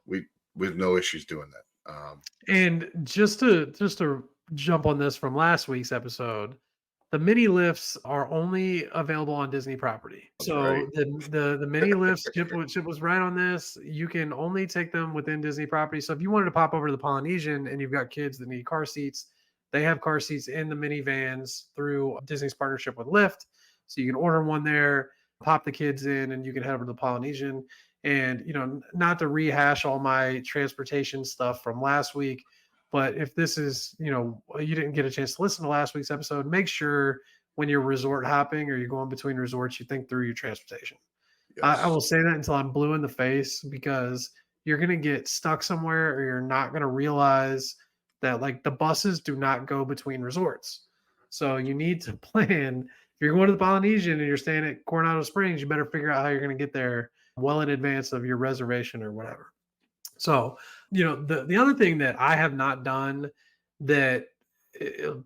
we we have no issues doing that. And just to jump on this from last week's episode, the mini lifts are only available on Disney property. That's right. So the mini lifts, Chip was right on this. You can only take them within Disney property. So if you wanted to pop over to the Polynesian and you've got kids that need car seats, they have car seats in the minivans through Disney's partnership with Lyft. So you can order one there, pop the kids in, and you can head over to the Polynesian. And not to rehash all my transportation stuff from last week, but if this is, you didn't get a chance to listen to last week's episode, make sure when you're resort hopping or you're going between resorts, you think through your transportation. I Yes. will say that until I'm blue in the face, because you're going to get stuck somewhere, or you're not going to realize that like the buses do not go between resorts. So you need to plan. If you're going to the Polynesian and you're staying at Coronado Springs, you better figure out how you're going to get there well in advance of your reservation or whatever. So, the other thing that I have not done that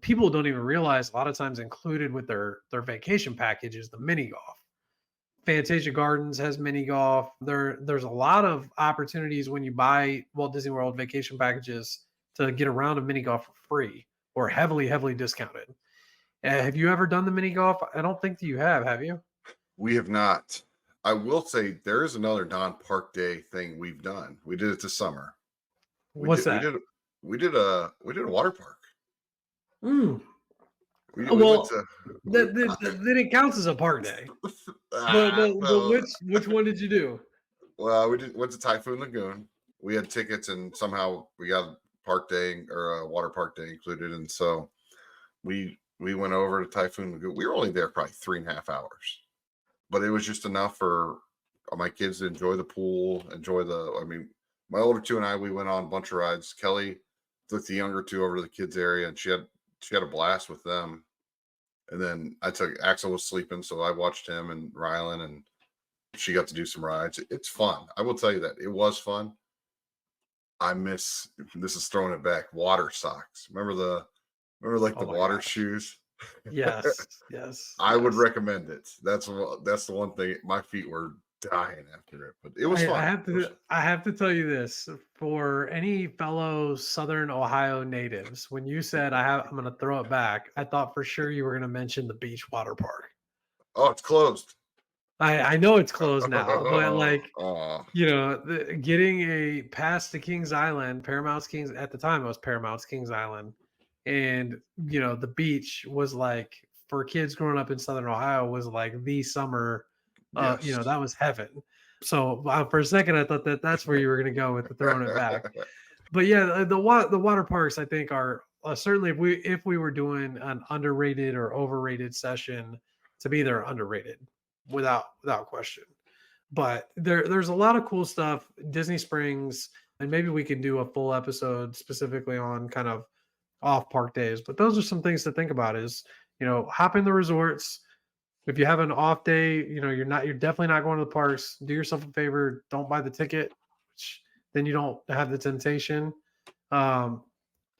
people don't even realize, a lot of times included with their vacation package, is the mini golf. Fantasia Gardens has mini golf. There's a lot of opportunities when you buy Walt Disney World vacation packages to get around a mini golf for free or heavily discounted. Have you ever done the mini golf? I don't think that you have you? We have not. I will say there is another non-park day thing we've done. We did it this summer. We What's did we that? did we did a water park. Mm. We went Well, to we that it counts as a park day. But ah, but well, which one did you do? we went to Typhoon Lagoon. We had tickets, and somehow we got park day or a water park day included, and so we went over to Typhoon Lagoon. We were only there probably 3.5 hours, but it was just enough for my kids to enjoy the pool, enjoy the. I mean, my older two and I, we went on a bunch of rides. Kelly took the younger two over to the kids area, and she had a blast with them. And then I took Axel was sleeping, so I watched him and Rylan, and she got to do some rides. It's fun. I will tell you that it was fun. I miss, this is throwing it back, water socks. Remember like Oh the my water gosh. shoes? Yes, yes, I would yes. recommend it. That's the one thing. My feet were dying after it, but it was I fun. have It was to I have to tell you this, for any fellow Southern Ohio natives, when you said I'm gonna throw it back, I thought for sure you were gonna mention the beach water park. oh, it's closed. I know it's closed now, but like, Oh, getting a pass to Kings Island, Paramount's Kings at the time, it was Paramount's Kings Island, and the beach was like, for kids growing up in Southern Ohio, was like the summer. yes. That was heaven. So for a second, I thought that that's where you were going to go with the throwing it back. But yeah, the water parks, I think, are certainly, if we were doing an underrated or overrated session, to be there underrated, without question. But there's a lot of cool stuff. Disney Springs, and maybe we can do a full episode specifically on kind of off park days. But those are some things to think about. Is hop in the resorts. If you have an off day, you're definitely not going to the parks. Do yourself a favor, don't buy the ticket, which then you don't have the temptation. Um,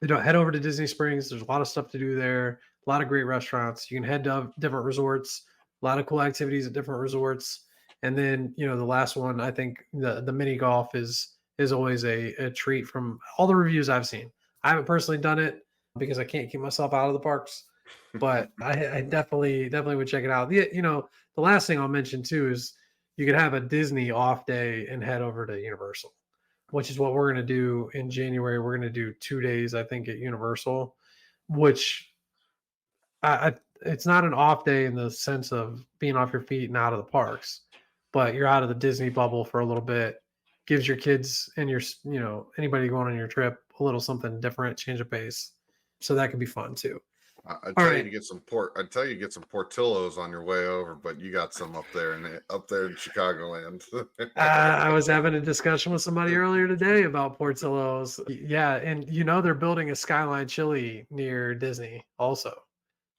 head over to Disney Springs. There's a lot of stuff to do there. A lot of great restaurants. You can head to different resorts. A lot of cool activities at different resorts. And then the last one, I think the mini golf is always a treat from all the reviews I've seen. I haven't personally done it because I can't keep myself out of the parks, but I definitely would check it out. The last thing I'll mention too is you could have a Disney off day and head over to Universal, which is what we're going to do in January. We're going to do 2 days, I think, at Universal, which I it's not an off day in the sense of being off your feet and out of the parks, but you're out of the Disney bubble for a little bit. Gives your kids and anybody going on your trip a little something different, change of pace. So that could be fun too. I All tell you right. to get some port. I tell you to get some Portillos on your way over, but you got some up there in Chicagoland. I was having a discussion with somebody earlier today about Portillo's. Yeah, and they're building a Skyline Chili near Disney also.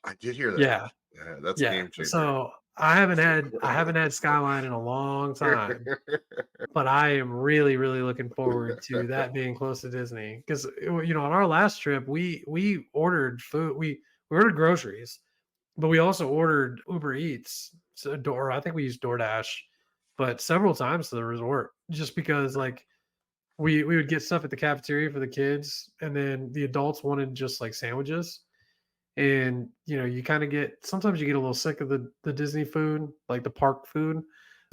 I did hear that. Yeah, Yeah, that's a yeah. game changer. So I haven't had Skyline in a long time, but I am really, really looking forward to that being close to Disney because on our last trip we ordered food, we ordered groceries, but we also ordered Uber Eats, so Door. I think we used DoorDash, but several times to the resort just because like we would get stuff at the cafeteria for the kids, and then the adults wanted just like sandwiches. And you kind of get sometimes you get a little sick of the Disney food, like the park food.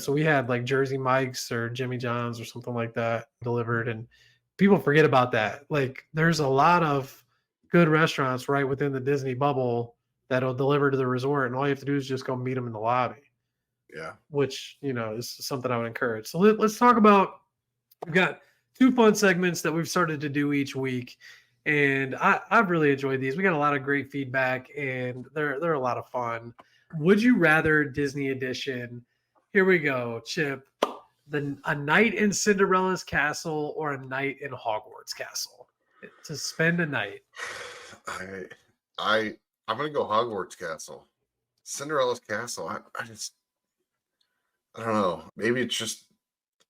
So we had like Jersey Mike's or Jimmy John's or something like that delivered, and people forget about that. Like there's a lot of good restaurants right within the Disney bubble that'll deliver to the resort, and all you have to do is just go meet them in the lobby, Yeah. which is something I would encourage. So let's talk about. We've got two fun segments that we've started to do each week, and I've really enjoyed these. We got a lot of great feedback, and they're a lot of fun. Would you rather Disney edition? Here we go, Chip. A night in Cinderella's castle or a night in Hogwarts castle to spend a night. I I I'm gonna go Hogwarts Castle. Cinderella's Castle. I don't know. Maybe it's just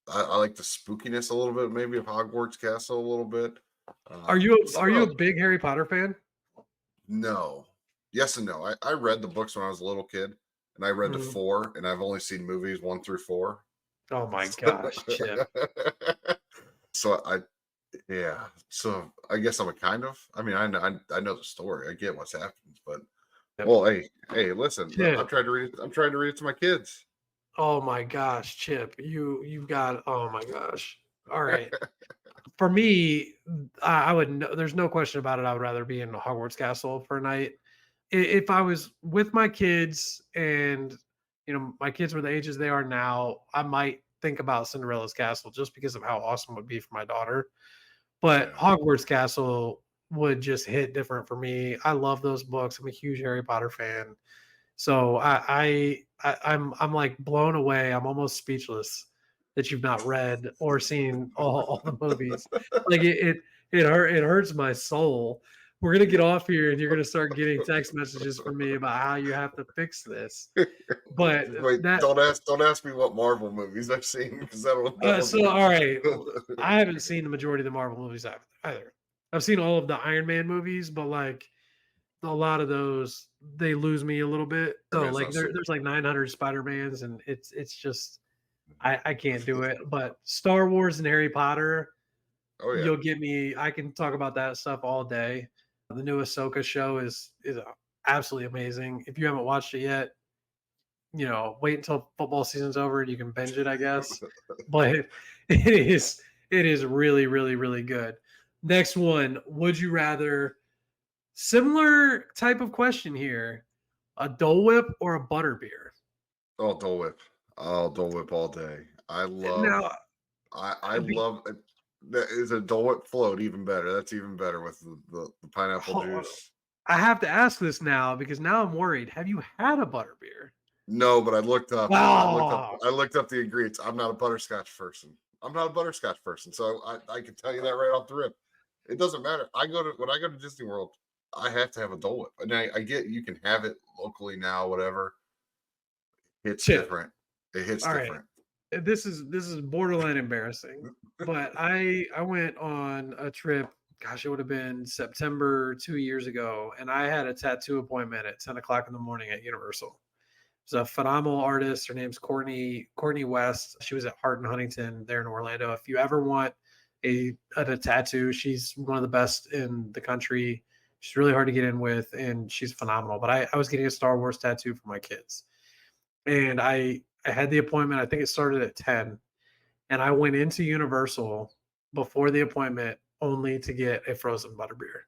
I like the spookiness a little bit, maybe of Hogwarts Castle a little bit. Are you Cinderella, a big Harry Potter fan? no. Yes and no. I read the books when I was a little kid, and I read to Mhm. four, and I've only seen movies one through four. Oh my gosh, Chip. So yeah. So I guess I'm a kind of. I mean, I know the story. I get what's happened, but Yep. well, hey, listen. I'm Chip. trying to read it. I'm trying to read it to my kids. Oh my gosh, Chip. You've got oh my gosh. All right. For me, I would there's no question about it. I would rather be in Hogwarts Castle for a night. If I was with my kids and my kids were the ages they are now, I might think about Cinderella's Castle just because of how awesome it would be for my daughter. But Yeah. Hogwarts Castle would just hit different for me. I love those books. I'm a huge Harry Potter fan. So I'm like blown away. I'm almost speechless that you've not read or seen all the movies. Like it hurts my soul. We're gonna get off here and you're gonna start getting text messages from me about how you have to fix this. But Wait, that don't ask me what Marvel movies I've seen because that'll so do all right. it. I haven't seen the majority of the Marvel movies either. I've seen all of the Iron Man movies, but like a lot of those they lose me a little bit. So Man's like not super. there's like 900 Spider-Mans and it's just I can't do it. But Star Wars and Harry Potter, Oh yeah. you'll get me. I can talk about that stuff all day. The new Ahsoka show is absolutely amazing. If you haven't watched it yet, wait until football season's over and you can binge it, I guess. But it is really, really, really good. Next one, would you rather similar type of question here. A Dole Whip or a butter beer? Oh, Dole Whip. Oh, Dole Whip all day. Now, I be love that is a Dole Whip float even better. That's even better with the pineapple ho juice. I have to ask this now because now I'm worried. Have you had a butter beer? No, but Oh, I looked up the ingredients. I'm not a butterscotch person. I'm not a butterscotch person. So I can tell you that right off the rip. It doesn't matter. When I go to Disney World, I have to have a Dole Whip. And I get you can have it locally now, whatever. It's Chip. different. It hits All right. different. This is borderline embarrassing, but I went on a trip. Gosh, it would have been September 2 years ago, and I had a tattoo appointment at 10 o'clock in the morning at Universal. She's a phenomenal artist. Her name's Courtney West. She was at Hart and Huntington there in Orlando. If you ever want a tattoo, she's one of the best in the country. She's really hard to get in with, and she's phenomenal. But I was getting a Star Wars tattoo for my kids, and I had the appointment. I think it started at 10, and I went into Universal before the appointment only to get a frozen butterbeer.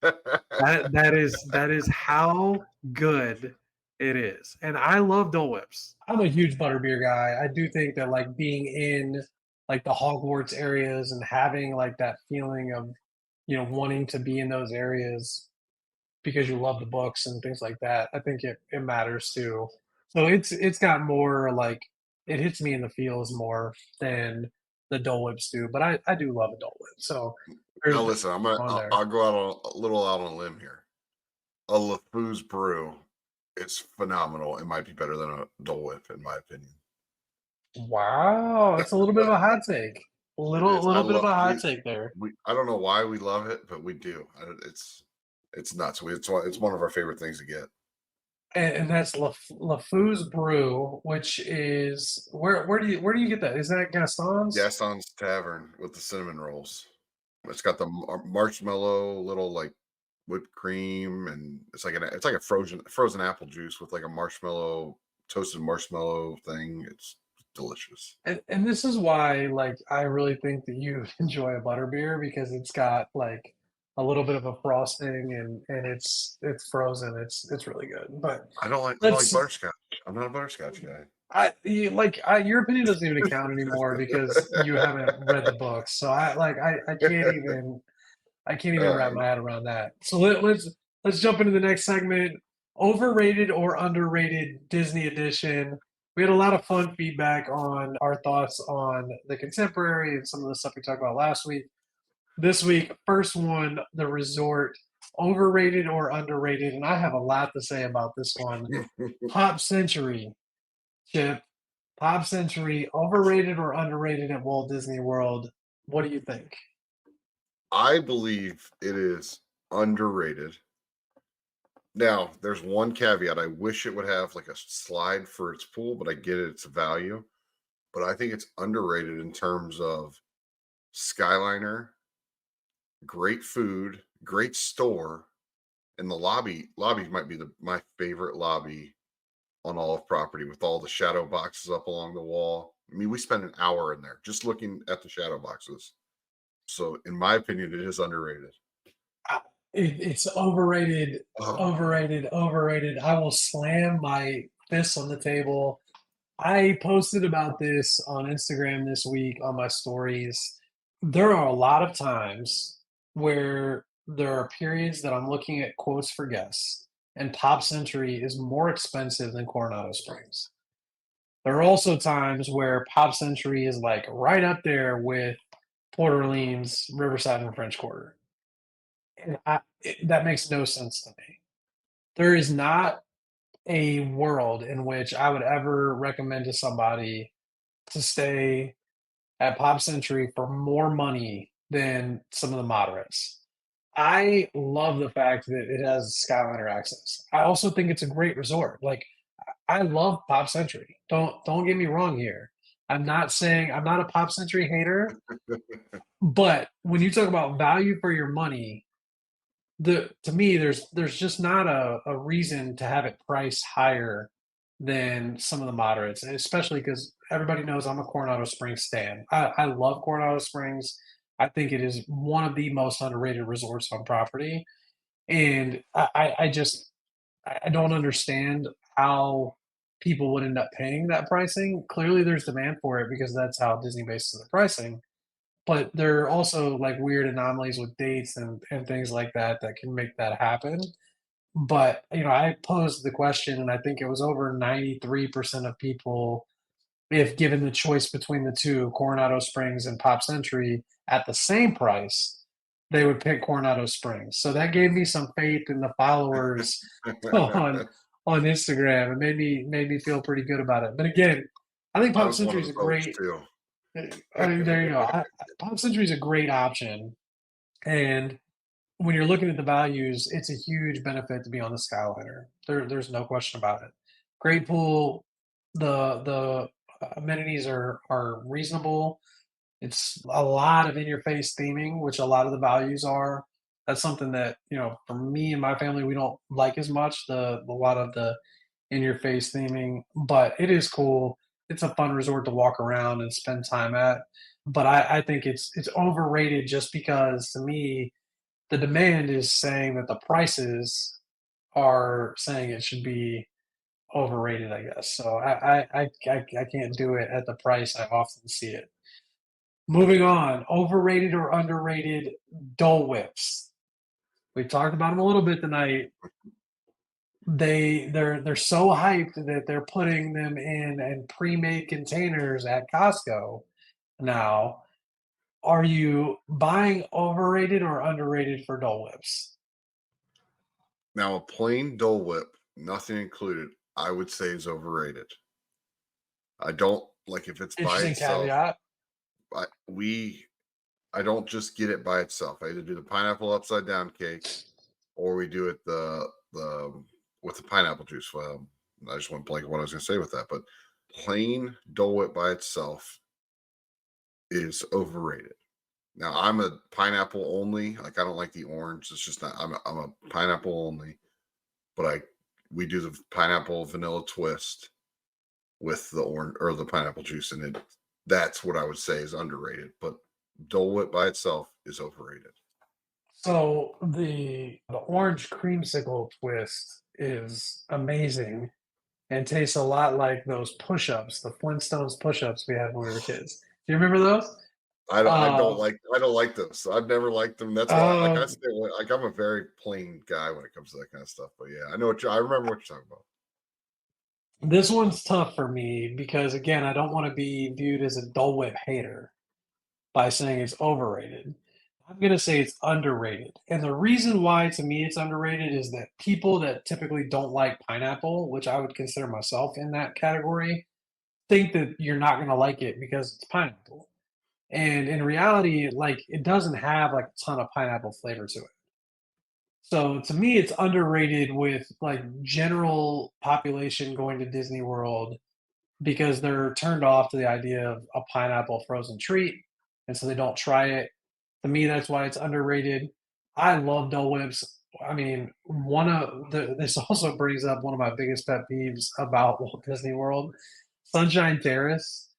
That is how good it is. And I love Dole Whips. I'm a huge butterbeer guy. I do think that like being in like the Hogwarts areas and having like that feeling of, wanting to be in those areas because you love the books and things like that, I think it matters too. So it's got more like it hits me in the feels more than the Dole Whips do, but I do love a Dole Whip. So Now there's listen, on there. I'll go out on a little out on a limb here. A LeFou's brew is phenomenal. It might be better than a Dole Whip, in my opinion. Wow, that's a little bit of a hot take. It is. I Little bit of love a hot take there. we. I don't know why we love it, but we do. It's nuts. It's one of our favorite things to get. And that's LeFou's Brew, which is where do you get that? Is that Gaston's? Gaston's Tavern with the cinnamon rolls. It's got the marshmallow little like whipped cream, and it's like a frozen apple juice with like a marshmallow toasted marshmallow thing. It's delicious. And this is why like I really think that you enjoy a butterbeer because it's got like a little bit of a frosting and it's frozen. It's really good. But I don't like let's butterscotch. I'm not a butterscotch guy. your opinion doesn't even count anymore because you haven't read the books. So I can't even wrap Uh, my head around that. So let's jump into the next segment. Overrated or underrated Disney edition. We had a lot of fun feedback on our thoughts on the contemporary and some of the stuff we talked about last week. This week, first one, the resort. Overrated or underrated? And I have a lot to say about this one. Pop Century, Chip. Pop Century, overrated or underrated at Walt Disney World? What do you think? I believe it is underrated. Now, there's one caveat. I wish it would have like a slide for its pool, but I get it, it's a value. But I think it's underrated in terms of Skyliner, great food, great store, and the lobby might be my favorite lobby on all of property with all the shadow boxes up along the wall. I mean, we spent an hour in there just looking at the shadow boxes. So, in my opinion, it is underrated. It's overrated, Oh, overrated, overrated. I will slam my fists on the table. I posted about this on Instagram this week on my stories. There are a lot of times where there are periods that I'm looking at quotes for guests, and Pop Century is more expensive than Coronado Springs. There are also times where Pop Century is like right up there with Port Orleans, Riverside, and French Quarter. And that makes no sense to me. There is not a world in which I would ever recommend to somebody to stay at Pop Century for more money than some of the moderates. I love the fact that it has Skyliner access. I also think it's a great resort. Like I love Pop Century. Don't get me wrong here. I'm not saying I'm not a Pop Century hater, but when you talk about value for your money, the to me there's just not a reason to have it priced higher than some of the moderates, and especially because everybody knows I'm a Coronado Springs stan. I love Coronado Springs. I think it is one of the most underrated resorts on property, and I just I don't understand how people would end up paying that pricing. Clearly, there's demand for it because that's how Disney bases the pricing, but there are also like weird anomalies with dates and things like that that can make that happen. But I posed the question, and I think it was over 93% of people, if given the choice between the two, Coronado Springs and Pop Century, at the same price, they would pick Coronado Springs. So that gave me some faith in the followers on on Instagram. It made me feel pretty good about it. But again, I think I Pop was one Century of is the a folks great too. there you go. Pop Century is a great option, and when you're looking at the values, it's a huge benefit to be on the Skyliner. There's no question about it. Great pool. The amenities are reasonable. It's a lot of in your face theming, which a lot of the values are. That's something that for me and my family we don't like as much. A lot of the in your face theming, but it is cool. It's a fun resort to walk around and spend time at. But I think it's overrated just because to me the demand is saying that the prices are saying it should be overrated, I guess. So I can't do it at the price I often see it. Moving on, overrated or underrated Dole Whips. We talked about them a little bit tonight. They're so hyped that they're putting them in pre-made containers at Costco now. Are you buying overrated or underrated for Dole Whips? Now, a plain Dole Whip, nothing included, I would say is overrated. I don't like if it's by Interesting itself. caveat. I we I don't just get it by itself. I either do the pineapple upside down cake or we do it the with the pineapple juice. I just went blank on what I was going to say with that, but plain Dole Whip by itself is overrated. Now I'm a pineapple only. Like I don't like the orange. It's just not. I'm a pineapple only. But we do the pineapple vanilla twist with the orange or the pineapple juice in it. That's what I would say is underrated. But Dole Whip by itself is overrated. So the orange creamsicle twist is amazing and tastes a lot like those push-ups, the Flintstones push-ups we had when we were kids. Do you remember those? Uh, I don't like those. I've never liked them. That's why like I uh, say like I'm a very plain guy when it comes to that kind of stuff. But yeah, I remember what you're talking about. this one's tough for me because again, I don't want to be viewed as a Dole Whip hater by saying it's overrated. I'm gonna say it's underrated. And the reason why to me it's underrated is that people that typically don't like pineapple, which I would consider myself in that category, think that you're not gonna like it because it's pineapple. And in reality, like it doesn't have like a ton of pineapple flavor to it. So to me, it's underrated with like general population going to Disney World because they're turned off to the idea of a pineapple frozen treat, and so they don't try it. To me, that's why it's underrated. I love Dole Whips. I mean, this also brings up one of my biggest pet peeves about Walt Disney World, Sunshine Terrace.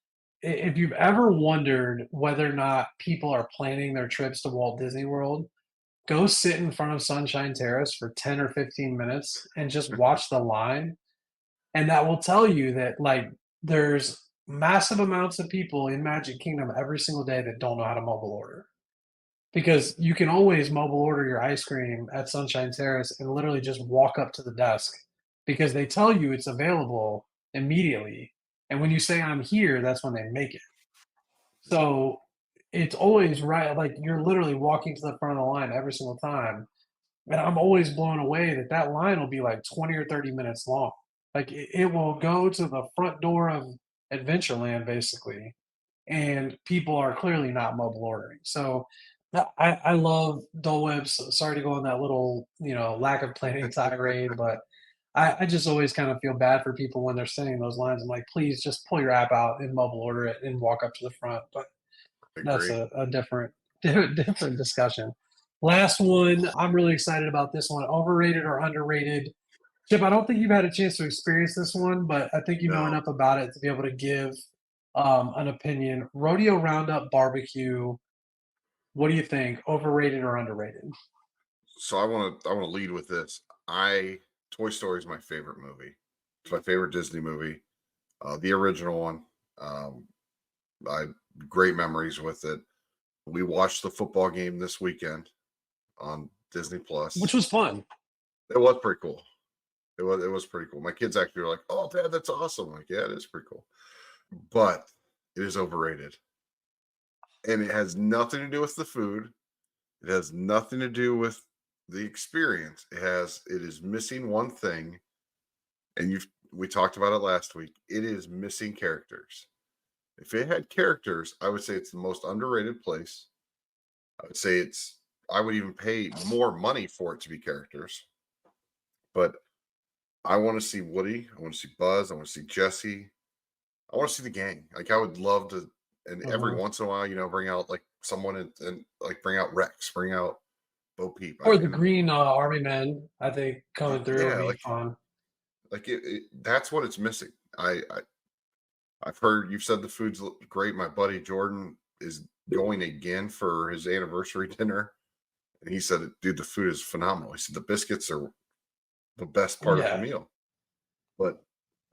If you've ever wondered whether or not people are planning their trips to Walt Disney World, go sit in front of Sunshine Terrace for 10 or 15 minutes and just watch the line, and that will tell you that like there's massive amounts of people in Magic Kingdom every single day that don't know how to mobile order because you can always mobile order your ice cream at Sunshine Terrace and literally just walk up to the desk because they tell you it's available immediately, and when you say I'm here, that's when they make it. So it's always right, like you're literally walking to the front of the line every single time. And I'm always blown away that that line will be like 20 or 30 minutes long. Like it will go to the front door of Adventureland basically, and people are clearly not mobile ordering. So I love Dole Whips. Sorry to go on that little, lack of planning tirade, but I just always kind of feel bad for people when they're sending those lines. I'm like, please just pull your app out and mobile order it and walk up to the front. But that's Agree. a different different discussion. Last one, I'm really excited about this one. Overrated or underrated? Chip, I don't think you've had a chance to experience this one, but I think you know No. enough about it to be able to give an opinion. Rodeo Roundup Barbecue. What do you think? Overrated or underrated? So I want to lead with this. I Toy Story is my favorite movie. It's my favorite Disney movie. The original one. Um, I great memories with it. We watched the football game this weekend on Disney Which Plus. was fun. It was pretty cool. It was pretty cool. My kids actually were like, "Oh, Dad, that's awesome!" I'm like, yeah, it is pretty cool, but it is overrated, and it has nothing to do with the food. It has nothing to do with the experience. It is missing one thing, and we talked about it last week. It is missing characters. If it had characters, I would say it's the most underrated place. I would say I would even pay more money for it to be characters. But I want to see Woody. I want to see Buzz. I want to see Jesse. I want to see the gang. Like I would love to, and every Mhm. once in a while, bring out like someone and like bring out Rex, bring out Bo Peep. Or the Green Army Men, I think coming through would Yeah, be fun. that's what it's missing. I've heard you've said the food's great. My buddy Jordan is going again for his anniversary dinner, and he said, "Dude, the food is phenomenal." He said the biscuits are the best part of the Yeah. meal. But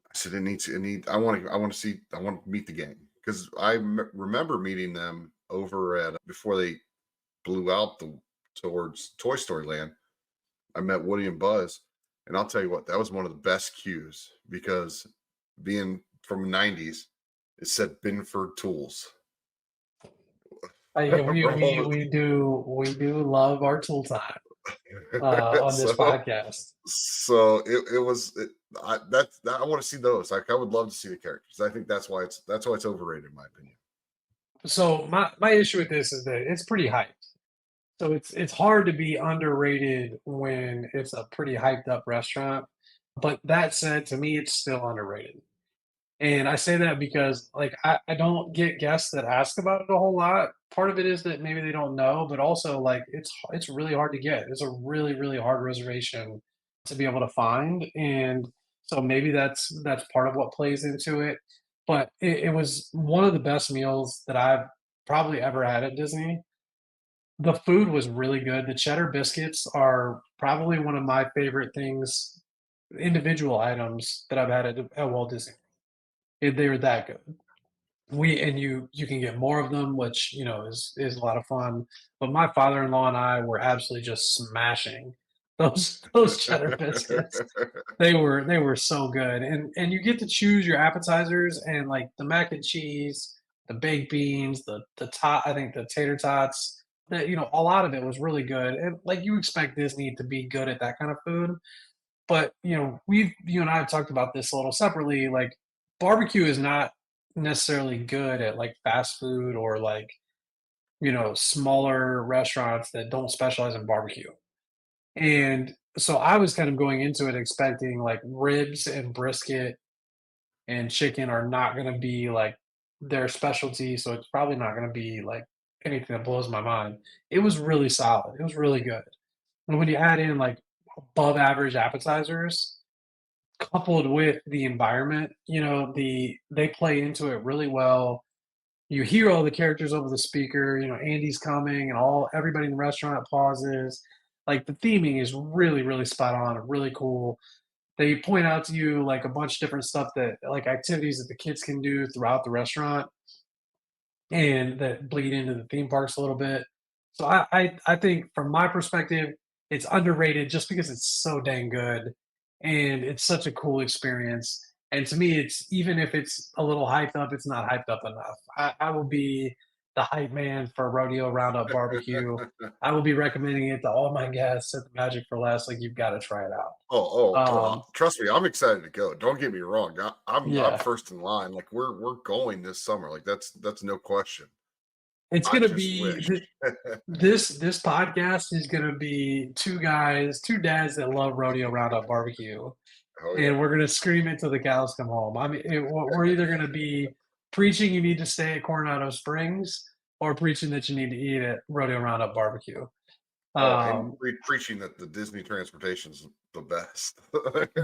I said, I want to see, I want to meet the gang because remember meeting them over at before they blew out towards Toy Story Land. I met Woody and Buzz, and I'll tell you what, that was one of the best cues because being from the '90s, it said Binford Tools. Yeah, Bro, we do love our tool time on this so podcast. it was that I want to see those. Like I would love to see the characters. I think that's why it's overrated in my opinion. So my issue with this is that it's pretty hyped. So it's hard to be underrated when it's a pretty hyped up restaurant. But that said, to me, it's still underrated. And I say that because like I don't get guests that ask about it a whole lot. Part of it is that maybe they don't know, but also like it's really hard to get. It's a really, really hard reservation to be able to find. And so maybe that's part of what plays into it. But it was one of the best meals that I've probably ever had at Disney. The food was really good. The cheddar biscuits are probably one of my favorite things, individual items that I've had at Walt Disney. They were that good. You can get more of them, which is a lot of fun. But my father-in-law and I were absolutely just smashing those cheddar biscuits. They were so good, and you get to choose your appetizers and like the mac and cheese, the baked beans, the tot. I think the tater tots. That a lot of it was really good, and like you expect Disney to be good at that kind of food. But you and I have talked about this a little separately. Like barbecue is not necessarily good at like fast food or like smaller restaurants that don't specialize in barbecue. And so I was kind of going into it expecting like ribs and brisket and chicken are not going to be like their specialty. So it's probably not going to be like anything that blows my mind. It was really solid. It was really good. And when you add in like above average appetizers, coupled with the environment, they play into it really well. You hear all the characters over the speaker, Andy's coming and everybody in the restaurant pauses. Like the theming is really, really spot on, really cool. They point out to you like a bunch of different stuff that like activities that the kids can do throughout the restaurant and that bleed into the theme parks a little bit. So I think from my perspective, it's underrated just because it's so dang good and it's such a cool experience. And to me, it's even if it's a little hyped up, it's not hyped up enough. I will be the hype man for Rodeo Roundup Barbecue. I will be recommending it to all my guests at the Magic for Less. Like you've got to try it out. Trust me, I'm excited to go. Don't get me wrong. I'm Yeah, first in line. Like we're going this summer. Like that's no question. it's I gonna just be wish. this podcast is gonna be two dads that love Rodeo Roundup Barbecue, Oh and yeah. we're gonna scream it till the cows come home. I mean, we're either gonna be preaching you need to stay at Coronado Springs, or preaching that you need to eat at Rodeo Roundup Barbecue. Oh, and Um, preaching that the Disney transportation's the best.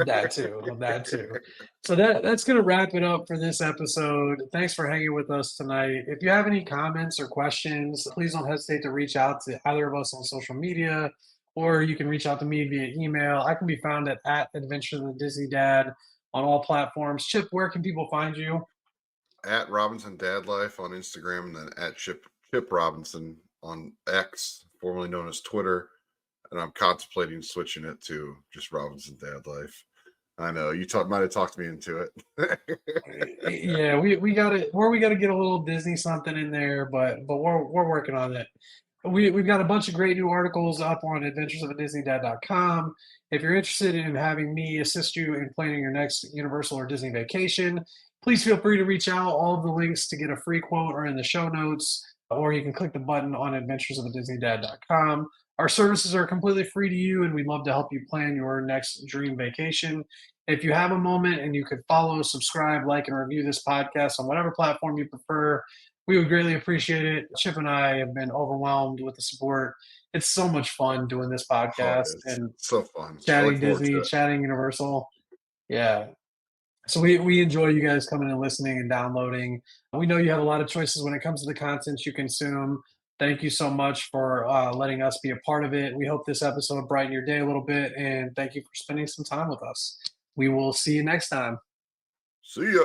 That too, that too. So that's gonna wrap it up for this episode. Thanks for hanging with us tonight. If you have any comments or questions, please don't hesitate to reach out to either of us on social media, or you can reach out to me via email. I can be found at Adventures of the Disney Dad on all platforms. Chip, where can people find you? At Robinson Dad Life on Instagram, and then at Chip Robinson on X, formerly known as Twitter. And I'm contemplating switching it to just Robinson Dad Life. I know might have talked me into it. Yeah, we got it. Where we got to get a little Disney something in there, but we're working on it. We've got a bunch of great new articles up on adventuresofaDisneyDad.com. If you're interested in having me assist you in planning your next Universal or Disney vacation, please feel free to reach out. All of the links to get a free quote are in the show notes, or you can click the button on adventuresofaDisneyDad.com. Our services are completely free to you, and we'd love to help you plan your next dream vacation. If you have a moment and you could follow, subscribe, like, and review this podcast on whatever platform you prefer, we would greatly appreciate it. Chip and I have been overwhelmed with the support. It's so much fun doing this Oh, it podcast is and so fun. I look chatting forward to Disney, it. chatting Universal. Yeah. So we enjoy you guys coming and listening and downloading. We know you have a lot of choices when it comes to the content you consume. Thank you so much for letting us be a part of it. We hope this episode brightened your day a little bit, and thank you for spending some time with us. We will see you next time. See ya.